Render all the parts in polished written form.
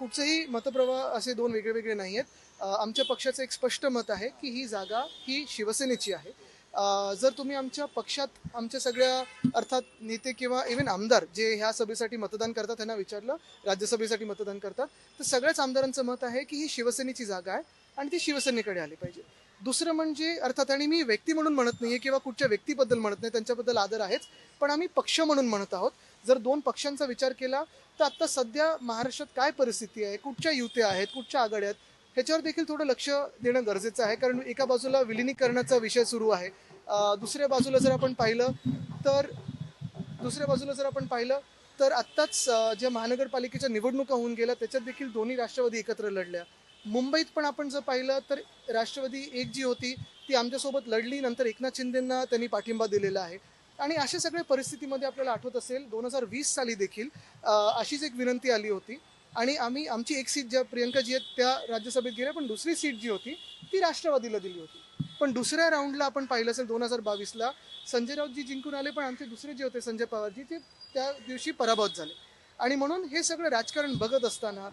कुठचेही मतप्रवाह असे दोन वेगळे वेगळे नाही आहेत. आमच्या पक्षाचं एक स्पष्ट मत आहे की ही जागा ही शिवसेनेची आहे. जर तुम्ही आमच्या पक्षात आमच्या सगळ्या अर्थात नेते किंवा इव्हन आमदार जे ह्या सभेसाठी मतदान करतात त्यांना विचारलं, राज्यसभेसाठी मतदान करतात, तर सगळ्याच आमदारांचं मत आहे की ही शिवसेनेची जागा आहे आणि ती शिवसेनेकडे आली पाहिजे. दुसरं म्हणजे अर्थात, आणि मी व्यक्ती म्हणून म्हणत नाहीये किंवा कुठच्या व्यक्तीबद्दल म्हणत नाही, त्यांच्याबद्दल आदर आहेच, पण आम्ही पक्ष म्हणून म्हणत आहोत. जर दोन पक्षांचा विचार केला तर आता सध्या महाराष्ट्रात काय परिस्थिती आहे, कुठच्या युत्या आहेत, कुठच्या आघाड्या आहेत, ह्याच्यावर देखील थोडं लक्ष देणं गरजेचं आहे. कारण एका बाजूला विलिनीकरणाचा विषय सुरू आहे, दुसऱ्या बाजूला जर आपण पाहिलं तर आत्ताच ज्या महानगरपालिकेच्या निवडणुका होऊन गेल्या त्याच्यात देखील दोन्ही राष्ट्रवादी एकत्र लढल्या. मुंबईत पण आपण जर पाहिलं तर राष्ट्रवादी एक जी होती ती आमच्यासोबत लढली, नंतर एकनाथ शिंदेंना त्यांनी पाठिंबा दिलेला आहे. आणि अशा सगळ्या परिस्थितीमध्ये आपल्याला आठवत असेल 2020 साली देखील अशीच एक विनंती आली होती आणि आमची एक सीट ज्या प्रियंकाजी आहेत त्या राज्यसभेत गेल्या, पण दुसरी सीट जी होती ती राष्ट्रवादीला दिली होती. पण दुसऱ्या राऊंडला आपण पाहिलं असेल 2022ला संजय राऊतजी जिंकून आले, पण आमचे दुसरे जे होते संजय पवारजी ते त्या दिवशी पराभूत झाले. आणि म्हणून हे सगळं राजकारण बघत असताना,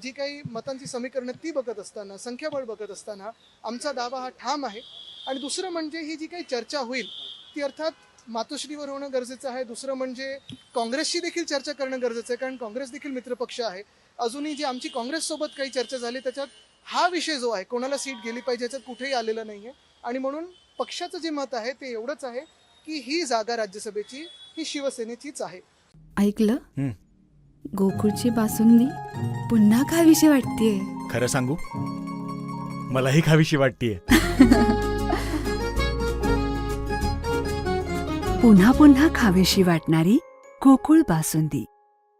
जी काही मतांची समीकरणं ती बघत असताना, संख्याबळ बघत असताना आमचा दावा हा ठाम आहे. आणि दुसरं म्हणजे ही जी काही चर्चा होईल ती अर्थात मातोश्रीवर होणं गरजेचं आहे. दुसरं म्हणजे काँग्रेसशी देखील चर्चा करणं गरजेचं आहे, कारण काँग्रेस देखील मित्रपक्ष आहे. अजूनही जी आमची काँग्रेससोबत काही चर्चा झाली त्याच्यात हा विषय जो आहे कोणाला सीट गेली पाहिजे याच्यात कुठेही आलेला नाही आहे. आणि म्हणून पक्षाचं जे मत आहे ते एवढंच आहे की ही जागा राज्यसभेची ही शिवसेनेचीच आहे. ऐकलं, गोकुळची बासुंदी पुन्हा खावीशी वाटतेय. खरं सांगू, मलाही खावीशी वाटतेय. पुन्हा पुन्हा खावीशी वाटणारी गोकुळ बासुंदी.